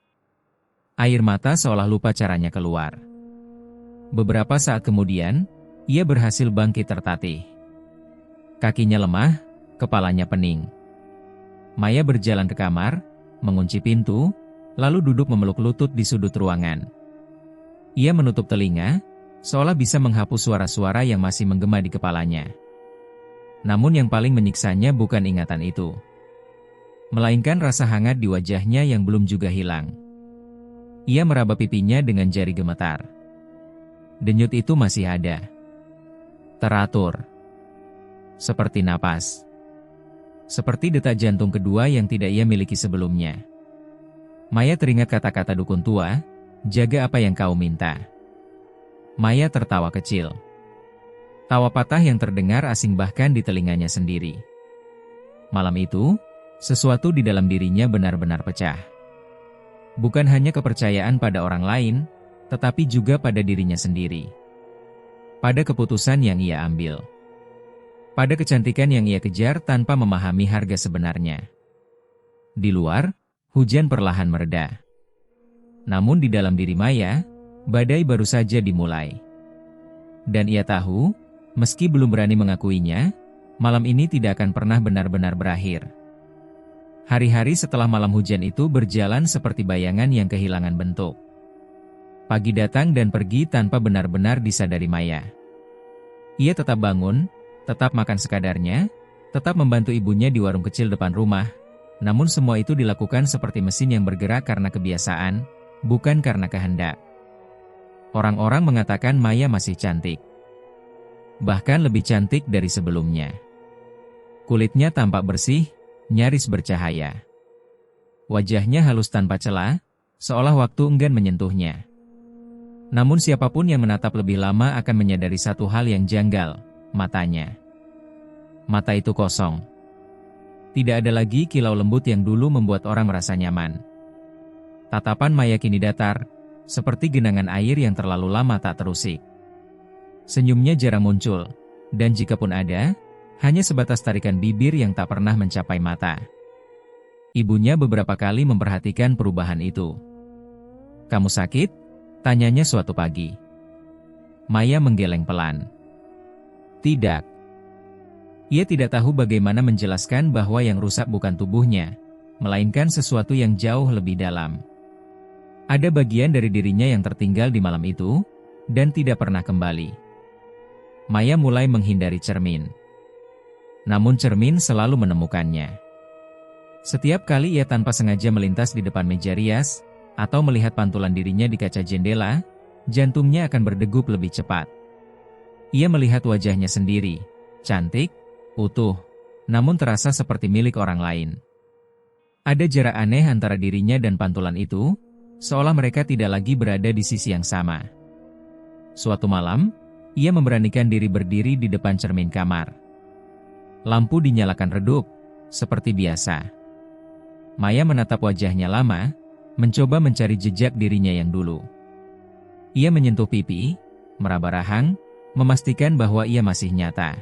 Air mata seolah lupa caranya keluar. Beberapa saat kemudian, ia berhasil bangkit tertatih. Kakinya lemah, kepalanya pening. Maya berjalan ke kamar, mengunci pintu, lalu duduk memeluk lutut di sudut ruangan. Ia menutup telinga, seolah bisa menghapus suara-suara yang masih menggema di kepalanya. Namun yang paling menyiksanya bukan ingatan itu, melainkan rasa hangat di wajahnya yang belum juga hilang. Ia meraba pipinya dengan jari gemetar. Denyut itu masih ada. Teratur. Seperti napas. Seperti detak jantung kedua yang tidak ia miliki sebelumnya. Maya teringat kata-kata dukun tua, "Jaga apa yang kau minta." Maya tertawa kecil. Tawa patah yang terdengar asing bahkan di telinganya sendiri. Malam itu, sesuatu di dalam dirinya benar-benar pecah. Bukan hanya kepercayaan pada orang lain, tetapi juga pada dirinya sendiri. Pada keputusan yang ia ambil. Pada kecantikan yang ia kejar tanpa memahami harga sebenarnya. Di luar, hujan perlahan mereda. Namun di dalam diri Maya, badai baru saja dimulai. Dan ia tahu, meski belum berani mengakuinya, malam ini tidak akan pernah benar-benar berakhir. Hari-hari setelah malam hujan itu berjalan seperti bayangan yang kehilangan bentuk. Pagi datang dan pergi tanpa benar-benar disadari Maya. Ia tetap bangun, tetap makan sekadarnya, tetap membantu ibunya di warung kecil depan rumah, namun semua itu dilakukan seperti mesin yang bergerak karena kebiasaan, bukan karena kehendak. Orang-orang mengatakan Maya masih cantik. Bahkan lebih cantik dari sebelumnya. Kulitnya tampak bersih, nyaris bercahaya. Wajahnya halus tanpa celah, seolah waktu enggan menyentuhnya. Namun siapapun yang menatap lebih lama akan menyadari satu hal yang janggal, matanya. Mata itu kosong. Tidak ada lagi kilau lembut yang dulu membuat orang merasa nyaman. Tatapan Maya kini datar, seperti genangan air yang terlalu lama tak terusik. Senyumnya jarang muncul, dan jikapun ada, hanya sebatas tarikan bibir yang tak pernah mencapai mata. Ibunya beberapa kali memperhatikan perubahan itu. "Kamu sakit?" Tanyanya suatu pagi. Maya menggeleng pelan. Tidak. Ia tidak tahu bagaimana menjelaskan bahwa yang rusak bukan tubuhnya, melainkan sesuatu yang jauh lebih dalam. Ada bagian dari dirinya yang tertinggal di malam itu, dan tidak pernah kembali. Maya mulai menghindari cermin. Namun cermin selalu menemukannya. Setiap kali ia tanpa sengaja melintas di depan meja rias, atau melihat pantulan dirinya di kaca jendela, jantungnya akan berdegup lebih cepat. Ia melihat wajahnya sendiri, cantik, utuh, namun terasa seperti milik orang lain. Ada jarak aneh antara dirinya dan pantulan itu, seolah mereka tidak lagi berada di sisi yang sama. Suatu malam, ia memberanikan diri berdiri di depan cermin kamar. Lampu dinyalakan redup, seperti biasa. Maya menatap wajahnya lama, mencoba mencari jejak dirinya yang dulu. Ia menyentuh pipi, meraba rahang, memastikan bahwa ia masih nyata.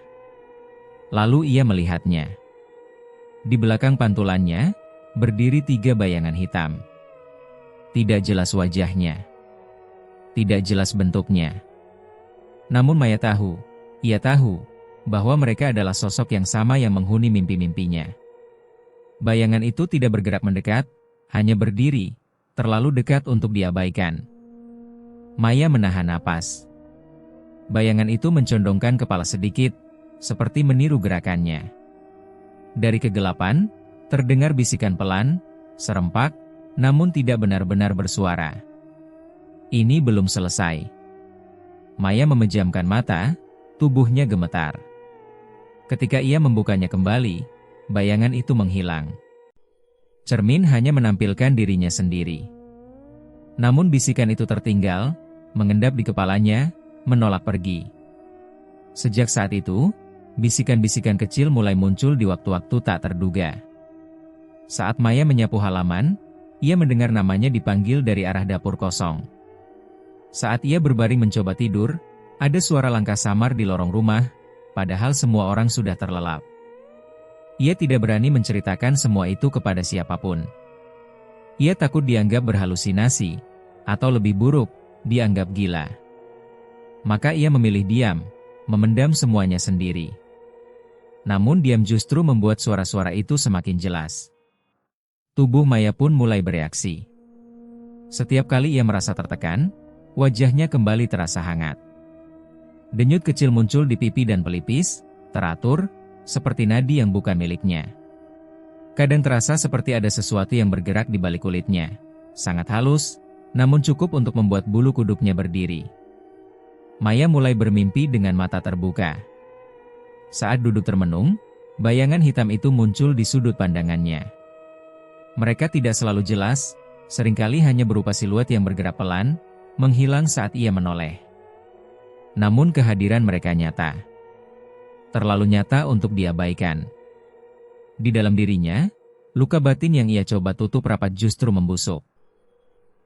Lalu ia melihatnya. Di belakang pantulannya, berdiri 3 bayangan hitam. Tidak jelas wajahnya. Tidak jelas bentuknya. Namun Maya tahu, ia tahu, bahwa mereka adalah sosok yang sama yang menghuni mimpi-mimpinya. Bayangan itu tidak bergerak mendekat, hanya berdiri, terlalu dekat untuk diabaikan. Maya menahan napas. Bayangan itu mencondongkan kepala sedikit, seperti meniru gerakannya. Dari kegelapan, terdengar bisikan pelan, serempak, namun tidak benar-benar bersuara. Ini belum selesai. Maya memejamkan mata, tubuhnya gemetar. Ketika ia membukanya kembali, bayangan itu menghilang. Cermin hanya menampilkan dirinya sendiri. Namun bisikan itu tertinggal, mengendap di kepalanya, menolak pergi. Sejak saat itu, bisikan-bisikan kecil mulai muncul di waktu-waktu tak terduga. Saat Maya menyapu halaman, ia mendengar namanya dipanggil dari arah dapur kosong. Saat ia berbaring mencoba tidur, ada suara langkah samar di lorong rumah, padahal semua orang sudah terlelap. Ia tidak berani menceritakan semua itu kepada siapapun. Ia takut dianggap berhalusinasi, atau lebih buruk, dianggap gila. Maka ia memilih diam, memendam semuanya sendiri. Namun diam justru membuat suara-suara itu semakin jelas. Tubuh Maya pun mulai bereaksi. Setiap kali ia merasa tertekan, wajahnya kembali terasa hangat. Denyut kecil muncul di pipi dan pelipis, teratur, seperti nadi yang bukan miliknya. Kadang terasa seperti ada sesuatu yang bergerak di balik kulitnya. Sangat halus, namun cukup untuk membuat bulu kuduknya berdiri. Maya mulai bermimpi dengan mata terbuka. Saat duduk termenung, bayangan hitam itu muncul di sudut pandangannya. Mereka tidak selalu jelas, seringkali hanya berupa siluet yang bergerak pelan, menghilang saat ia menoleh. Namun kehadiran mereka nyata. Terlalu nyata untuk diabaikan. Di dalam dirinya, luka batin yang ia coba tutup rapat justru membusuk.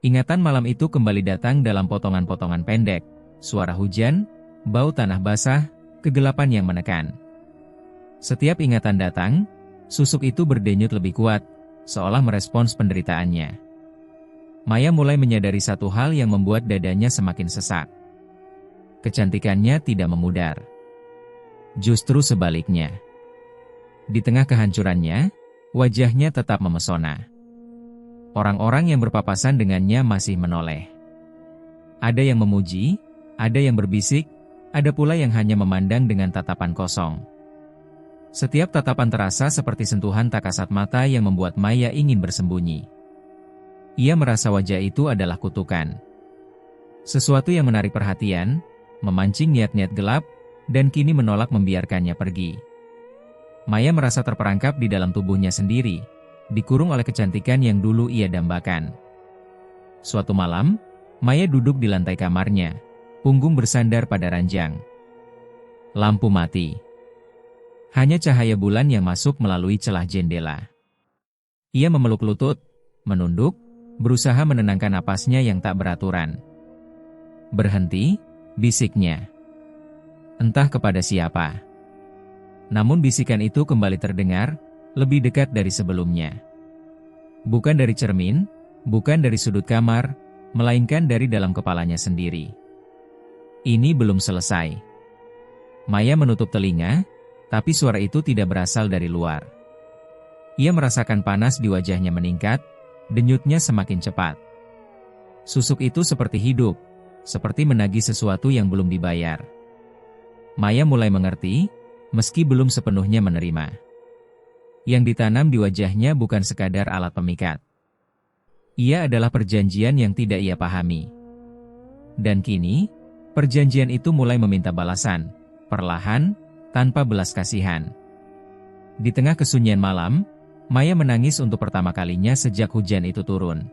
Ingatan malam itu kembali datang dalam potongan-potongan pendek, suara hujan, bau tanah basah, kegelapan yang menekan. Setiap ingatan datang, susuk itu berdenyut lebih kuat, seolah merespons penderitaannya. Maya mulai menyadari satu hal yang membuat dadanya semakin sesak. Kecantikannya tidak memudar. Justru sebaliknya. Di tengah kehancurannya, wajahnya tetap memesona. Orang-orang yang berpapasan dengannya masih menoleh. Ada yang memuji, ada yang berbisik, ada pula yang hanya memandang dengan tatapan kosong. Setiap tatapan terasa seperti sentuhan tak kasat mata yang membuat Maya ingin bersembunyi. Ia merasa wajah itu adalah kutukan. Sesuatu yang menarik perhatian, memancing niat-niat gelap, dan kini menolak membiarkannya pergi. Maya merasa terperangkap di dalam tubuhnya sendiri, dikurung oleh kecantikan yang dulu ia dambakan. Suatu malam, Maya duduk di lantai kamarnya, punggung bersandar pada ranjang. Lampu mati. Hanya cahaya bulan yang masuk melalui celah jendela. Ia memeluk lutut, menunduk, berusaha menenangkan napasnya yang tak beraturan. Berhenti, bisiknya. Entah kepada siapa. Namun bisikan itu kembali terdengar, lebih dekat dari sebelumnya. Bukan dari cermin, bukan dari sudut kamar, melainkan dari dalam kepalanya sendiri. Ini belum selesai. Maya menutup telinga, tapi suara itu tidak berasal dari luar. Ia merasakan panas di wajahnya meningkat, denyutnya semakin cepat. Susuk itu seperti hidup, seperti menagih sesuatu yang belum dibayar. Maya mulai mengerti, meski belum sepenuhnya menerima. Yang ditanam di wajahnya bukan sekadar alat pemikat. Ia adalah perjanjian yang tidak ia pahami. Dan kini, perjanjian itu mulai meminta balasan, perlahan, tanpa belas kasihan. Di tengah kesunyian malam, Maya menangis untuk pertama kalinya sejak hujan itu turun.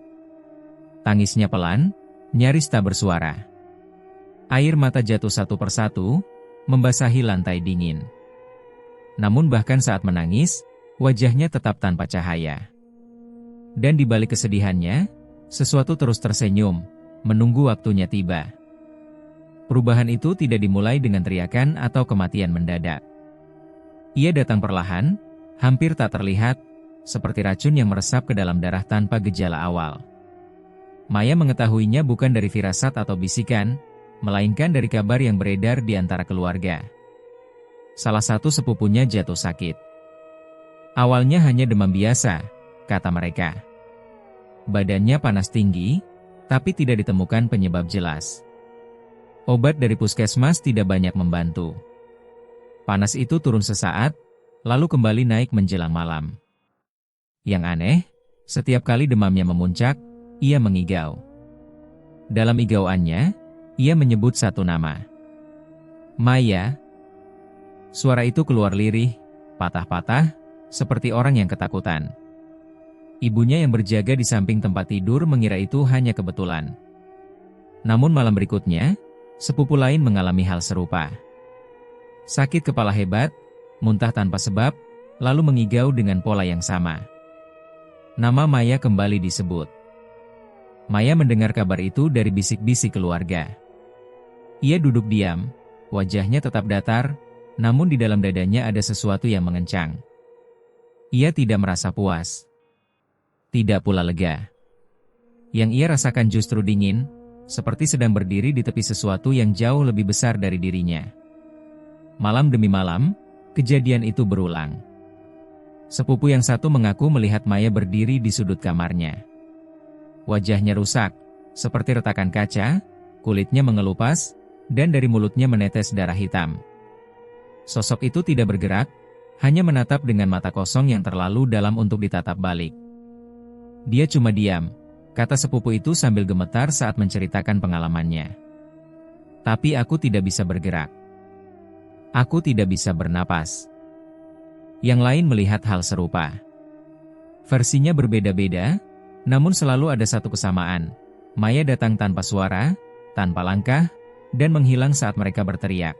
Tangisnya pelan, nyaris tak bersuara. Air mata jatuh satu persatu, membasahi lantai dingin. Namun bahkan saat menangis, wajahnya tetap tanpa cahaya. Dan di balik kesedihannya, sesuatu terus tersenyum, menunggu waktunya tiba. Perubahan itu tidak dimulai dengan teriakan atau kematian mendadak. Ia datang perlahan, hampir tak terlihat, seperti racun yang meresap ke dalam darah tanpa gejala awal. Maya mengetahuinya bukan dari firasat atau bisikan, melainkan dari kabar yang beredar di antara keluarga. Salah satu sepupunya jatuh sakit. Awalnya hanya demam biasa, kata mereka. Badannya panas tinggi, tapi tidak ditemukan penyebab jelas. Obat dari puskesmas tidak banyak membantu. Panas itu turun sesaat, lalu kembali naik menjelang malam. Yang aneh, setiap kali demamnya memuncak, ia mengigau. Dalam igauannya, ia menyebut satu nama. Maya. Suara itu keluar lirih, patah-patah, seperti orang yang ketakutan. Ibunya yang berjaga di samping tempat tidur mengira itu hanya kebetulan. Namun malam berikutnya, sepupu lain mengalami hal serupa. Sakit kepala hebat, muntah tanpa sebab, lalu mengigau dengan pola yang sama. Nama Maya kembali disebut. Maya mendengar kabar itu dari bisik-bisik keluarga. Ia duduk diam, wajahnya tetap datar, namun di dalam dadanya ada sesuatu yang mengencang. Ia tidak merasa puas. Tidak pula lega. Yang ia rasakan justru dingin, seperti sedang berdiri di tepi sesuatu yang jauh lebih besar dari dirinya. Malam demi malam, kejadian itu berulang. Sepupu yang satu mengaku melihat Maya berdiri di sudut kamarnya. Wajahnya rusak, seperti retakan kaca, kulitnya mengelupas, dan dari mulutnya menetes darah hitam. Sosok itu tidak bergerak, hanya menatap dengan mata kosong yang terlalu dalam untuk ditatap balik. Dia cuma diam, kata sepupu itu sambil gemetar saat menceritakan pengalamannya. Tapi aku tidak bisa bergerak. Aku tidak bisa bernapas. Yang lain melihat hal serupa. Versinya berbeda-beda, namun selalu ada satu kesamaan. Maya datang tanpa suara, tanpa langkah, dan menghilang saat mereka berteriak.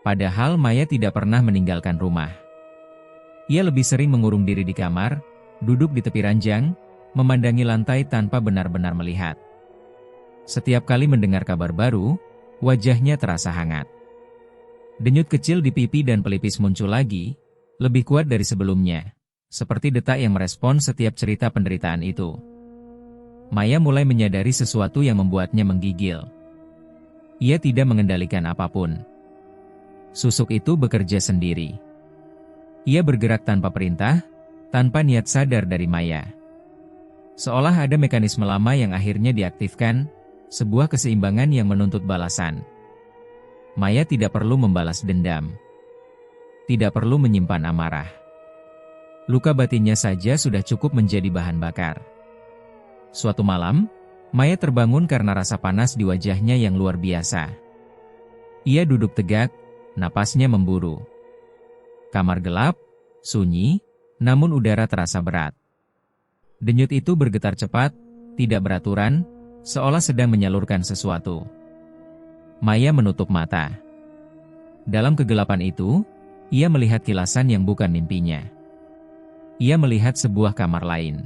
Padahal Maya tidak pernah meninggalkan rumah. Ia lebih sering mengurung diri di kamar, duduk di tepi ranjang, memandangi lantai tanpa benar-benar melihat. Setiap kali mendengar kabar baru, wajahnya terasa hangat. Denyut kecil di pipi dan pelipis muncul lagi, lebih kuat dari sebelumnya, seperti detak yang merespon setiap cerita penderitaan itu. Maya mulai menyadari sesuatu yang membuatnya menggigil. Ia tidak mengendalikan apapun. Susuk itu bekerja sendiri. Ia bergerak tanpa perintah, tanpa niat sadar dari Maya. Seolah ada mekanisme lama yang akhirnya diaktifkan, sebuah keseimbangan yang menuntut balasan. Maya tidak perlu membalas dendam. Tidak perlu menyimpan amarah. Luka batinnya saja sudah cukup menjadi bahan bakar. Suatu malam, Maya terbangun karena rasa panas di wajahnya yang luar biasa. Ia duduk tegak, napasnya memburu. Kamar gelap, sunyi, namun udara terasa berat. Denyut itu bergetar cepat, tidak beraturan, seolah sedang menyalurkan sesuatu. Maya menutup mata. Dalam kegelapan itu, ia melihat kilasan yang bukan mimpinya. Ia melihat sebuah kamar lain.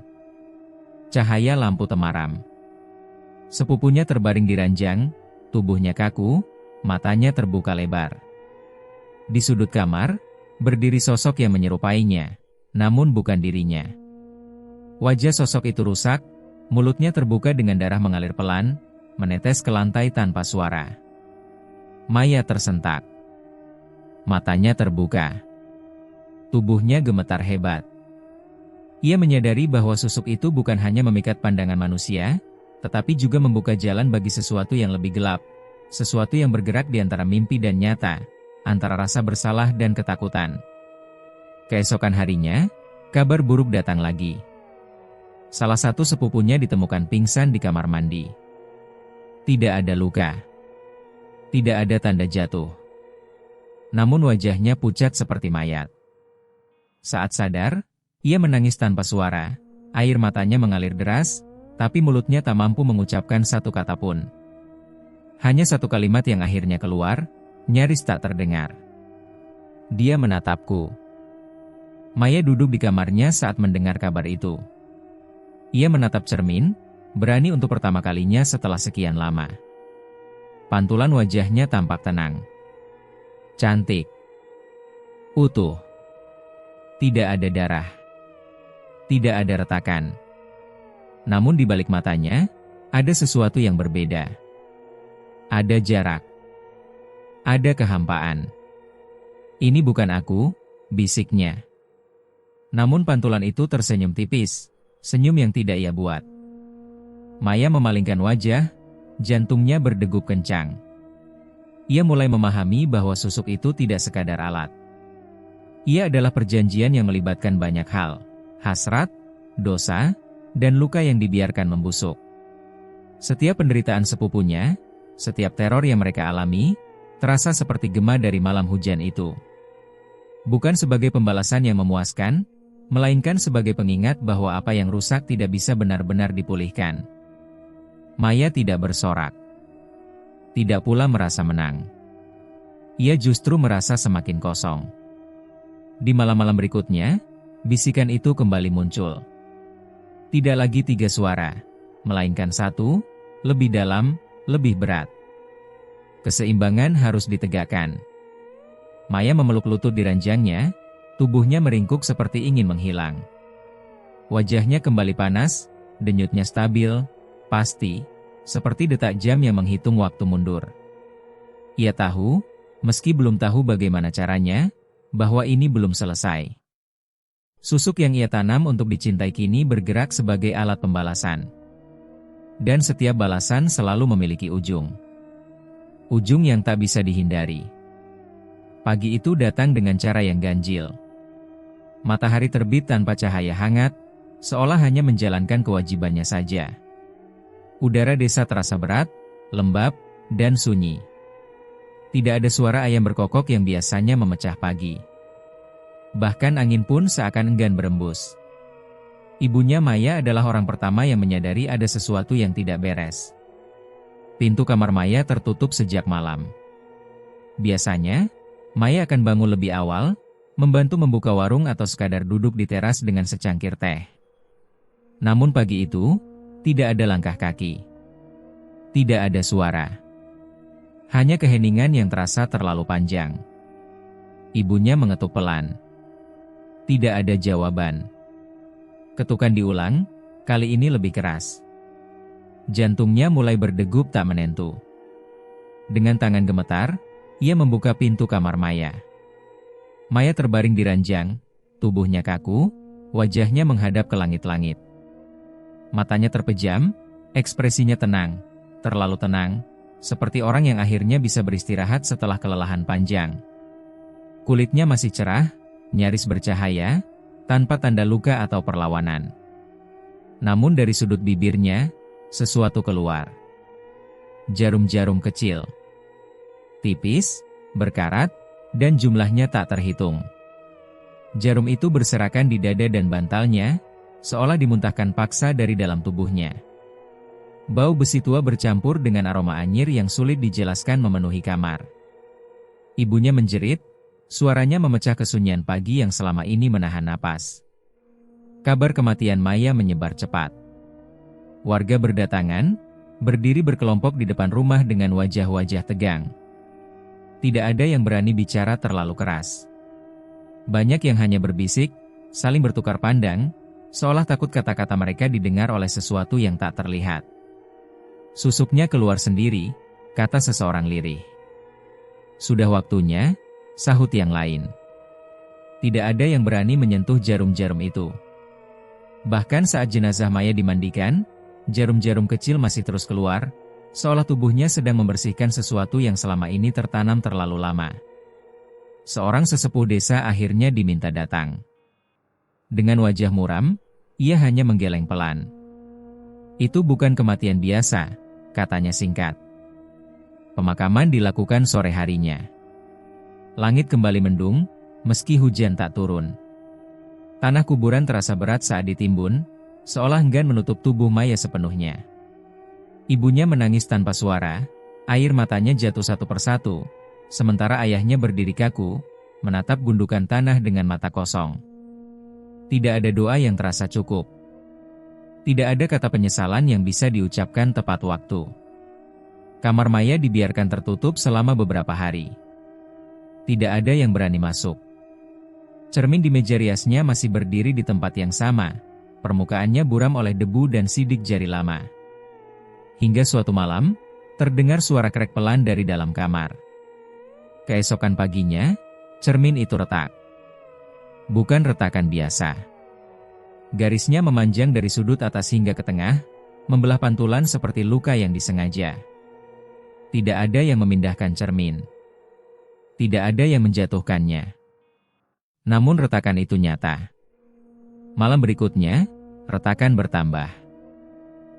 Cahaya lampu temaram. Sepupunya terbaring di ranjang, tubuhnya kaku, matanya terbuka lebar. Di sudut kamar, berdiri sosok yang menyerupainya, namun bukan dirinya. Wajah sosok itu rusak, Mulutnya terbuka dengan darah mengalir pelan, menetes ke lantai tanpa suara. Maya tersentak. Matanya terbuka. Tubuhnya gemetar hebat. Ia menyadari bahwa susuk itu bukan hanya memikat pandangan manusia, tetapi juga membuka jalan bagi sesuatu yang lebih gelap, sesuatu yang bergerak di antara mimpi dan nyata, antara rasa bersalah dan ketakutan. Keesokan harinya, kabar buruk datang lagi. Salah satu sepupunya ditemukan pingsan di kamar mandi. Tidak ada luka. Tidak ada tanda jatuh. Namun wajahnya pucat seperti mayat. Saat sadar, ia menangis tanpa suara, air matanya mengalir deras, tapi mulutnya tak mampu mengucapkan satu kata pun. Hanya satu kalimat yang akhirnya keluar, nyaris tak terdengar. Dia menatapku. Maya duduk di kamarnya saat mendengar kabar itu. Ia menatap cermin, berani untuk pertama kalinya setelah sekian lama. Pantulan wajahnya tampak tenang. Cantik. Utuh. Tidak ada darah. Tidak ada retakan. Namun di balik matanya, ada sesuatu yang berbeda. Ada jarak. Ada kehampaan. Ini bukan aku, bisiknya. Namun pantulan itu tersenyum tipis, senyum yang tidak ia buat. Maya memalingkan wajah, jantungnya berdegup kencang. Ia mulai memahami bahwa susuk itu tidak sekadar alat. Ia adalah perjanjian yang melibatkan banyak hal. Hasrat, dosa, dan luka yang dibiarkan membusuk. Setiap penderitaan sepupunya, setiap teror yang mereka alami, terasa seperti gema dari malam hujan itu. Bukan sebagai pembalasan yang memuaskan, melainkan sebagai pengingat bahwa apa yang rusak tidak bisa benar-benar dipulihkan. Maya tidak bersorak. Tidak pula merasa menang. Ia justru merasa semakin kosong. Di malam-malam berikutnya, bisikan itu kembali muncul. Tidak lagi 3 suara, melainkan satu, lebih dalam, lebih berat. Keseimbangan harus ditegakkan. Maya memeluk lutut di ranjangnya, tubuhnya meringkuk seperti ingin menghilang. Wajahnya kembali panas, denyutnya stabil, pasti, seperti detak jam yang menghitung waktu mundur. Ia tahu, meski belum tahu bagaimana caranya, bahwa ini belum selesai. Susuk yang ia tanam untuk dicintai kini bergerak sebagai alat pembalasan. Dan setiap balasan selalu memiliki ujung. Ujung yang tak bisa dihindari. Pagi itu datang dengan cara yang ganjil. Matahari terbit tanpa cahaya hangat, seolah hanya menjalankan kewajibannya saja. Udara desa terasa berat, lembab, dan sunyi. Tidak ada suara ayam berkokok yang biasanya memecah pagi. Bahkan angin pun seakan enggan berembus. Ibunya Maya adalah orang pertama yang menyadari ada sesuatu yang tidak beres. Pintu kamar Maya tertutup sejak malam. Biasanya, Maya akan bangun lebih awal, membantu membuka warung atau sekadar duduk di teras dengan secangkir teh. Namun pagi itu, tidak ada langkah kaki. Tidak ada suara. Hanya keheningan yang terasa terlalu panjang. Ibunya mengetuk pelan. Tidak ada jawaban. Ketukan diulang, kali ini lebih keras. Jantungnya mulai berdegup tak menentu. Dengan tangan gemetar, ia membuka pintu kamar Maya. Maya terbaring di ranjang, tubuhnya kaku, wajahnya menghadap ke langit-langit. Matanya terpejam, ekspresinya tenang, terlalu tenang, seperti orang yang akhirnya bisa beristirahat setelah kelelahan panjang. Kulitnya masih cerah, nyaris bercahaya, tanpa tanda luka atau perlawanan. Namun dari sudut bibirnya, sesuatu keluar. Jarum-jarum kecil. Tipis, berkarat, dan jumlahnya tak terhitung. Jarum itu berserakan di dada dan bantalnya, seolah dimuntahkan paksa dari dalam tubuhnya. Bau besi tua bercampur dengan aroma anyir yang sulit dijelaskan memenuhi kamar. Ibunya menjerit, suaranya memecah kesunyian pagi yang selama ini menahan napas. Kabar kematian Maya menyebar cepat. Warga berdatangan, berdiri berkelompok di depan rumah dengan wajah-wajah tegang. Tidak ada yang berani bicara terlalu keras. Banyak yang hanya berbisik, saling bertukar pandang, seolah takut kata-kata mereka didengar oleh sesuatu yang tak terlihat. "Susuknya keluar sendiri," kata seseorang lirih. "Sudah waktunya," sahut yang lain. Tidak ada yang berani menyentuh jarum-jarum itu. Bahkan saat jenazah Maya dimandikan, jarum-jarum kecil masih terus keluar, seolah tubuhnya sedang membersihkan sesuatu yang selama ini tertanam terlalu lama. Seorang sesepuh desa akhirnya diminta datang. Dengan wajah muram, ia hanya menggeleng pelan. "Itu bukan kematian biasa," katanya singkat. Pemakaman dilakukan sore harinya. Langit kembali mendung, meski hujan tak turun. Tanah kuburan terasa berat saat ditimbun, seolah enggan menutup tubuh Maya sepenuhnya. Ibunya menangis tanpa suara, air matanya jatuh satu persatu, sementara ayahnya berdiri kaku, menatap gundukan tanah dengan mata kosong. Tidak ada doa yang terasa cukup. Tidak ada kata penyesalan yang bisa diucapkan tepat waktu. Kamar Maya dibiarkan tertutup selama beberapa hari. Tidak ada yang berani masuk. Cermin di meja riasnya masih berdiri di tempat yang sama, permukaannya buram oleh debu dan sidik jari lama. Hingga suatu malam, terdengar suara krek pelan dari dalam kamar. Keesokan paginya, cermin itu retak. Bukan retakan biasa. Garisnya memanjang dari sudut atas hingga ke tengah, membelah pantulan seperti luka yang disengaja. Tidak ada yang memindahkan cermin. Tidak ada yang menjatuhkannya. Namun retakan itu nyata. Malam berikutnya, retakan bertambah.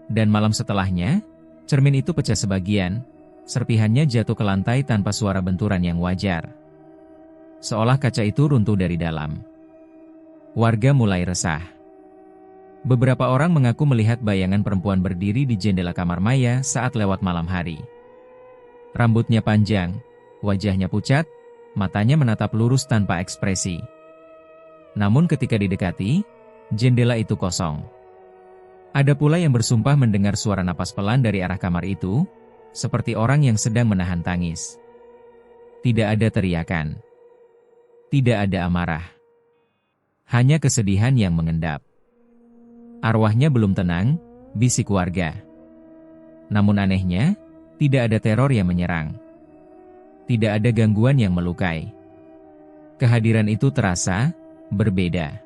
Dan malam setelahnya, cermin itu pecah sebagian, serpihannya jatuh ke lantai tanpa suara benturan yang wajar. Seolah kaca itu runtuh dari dalam. Warga mulai resah. Beberapa orang mengaku melihat bayangan perempuan berdiri di jendela kamar Maya saat lewat malam hari. Rambutnya panjang, wajahnya pucat, matanya menatap lurus tanpa ekspresi. Namun ketika didekati, jendela itu kosong. Ada pula yang bersumpah mendengar suara napas pelan dari arah kamar itu, seperti orang yang sedang menahan tangis. Tidak ada teriakan. Tidak ada amarah. Hanya kesedihan yang mengendap. Arwahnya belum tenang, bisik warga. Namun anehnya, tidak ada teror yang menyerang. Tidak ada gangguan yang melukai. Kehadiran itu terasa berbeda.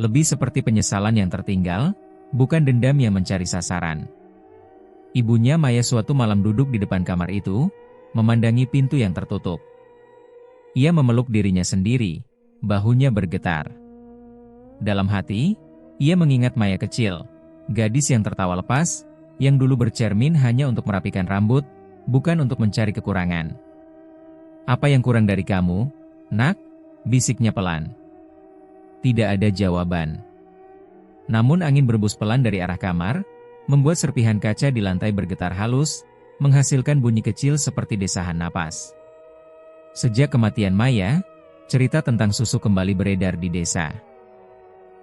Lebih seperti penyesalan yang tertinggal, bukan dendam yang mencari sasaran. Ibunya Maya suatu malam duduk di depan kamar itu, memandangi pintu yang tertutup. Ia memeluk dirinya sendiri, bahunya bergetar. Dalam hati, ia mengingat Maya kecil, gadis yang tertawa lepas, yang dulu bercermin hanya untuk merapikan rambut, bukan untuk mencari kekurangan. "Apa yang kurang dari kamu, nak?" bisiknya pelan. Tidak ada jawaban. Namun angin berbus pelan dari arah kamar, membuat serpihan kaca di lantai bergetar halus, menghasilkan bunyi kecil seperti desahan napas. Sejak kematian Maya, cerita tentang susuk kembali beredar di desa.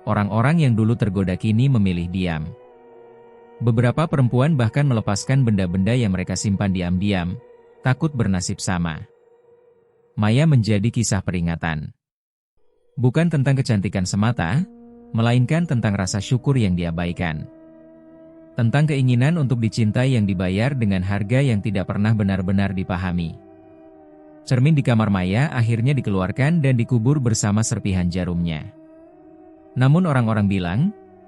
Orang-orang yang dulu tergoda kini memilih diam. Beberapa perempuan bahkan melepaskan benda-benda yang mereka simpan diam-diam, takut bernasib sama. Maya menjadi kisah peringatan. Bukan tentang kecantikan semata, melainkan tentang rasa syukur yang diabaikan. Tentang keinginan untuk dicintai yang dibayar dengan harga yang tidak pernah benar-benar dipahami. Cermin di kamar Maya akhirnya dikeluarkan dan dikubur bersama serpihan jarumnya. Namun orang-orang bilang,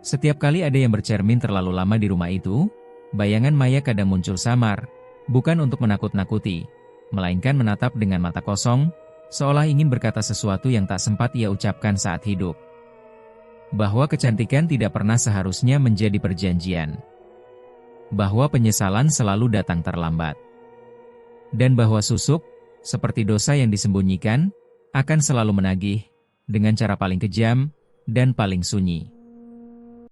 setiap kali ada yang bercermin terlalu lama di rumah itu, bayangan Maya kadang muncul samar, bukan untuk menakut-nakuti, melainkan menatap dengan mata kosong, seolah ingin berkata sesuatu yang tak sempat ia ucapkan saat hidup. Bahwa kecantikan tidak pernah seharusnya menjadi perjanjian. Bahwa penyesalan selalu datang terlambat. Dan bahwa susuk, seperti dosa yang disembunyikan, akan selalu menagih, dengan cara paling kejam dan paling sunyi.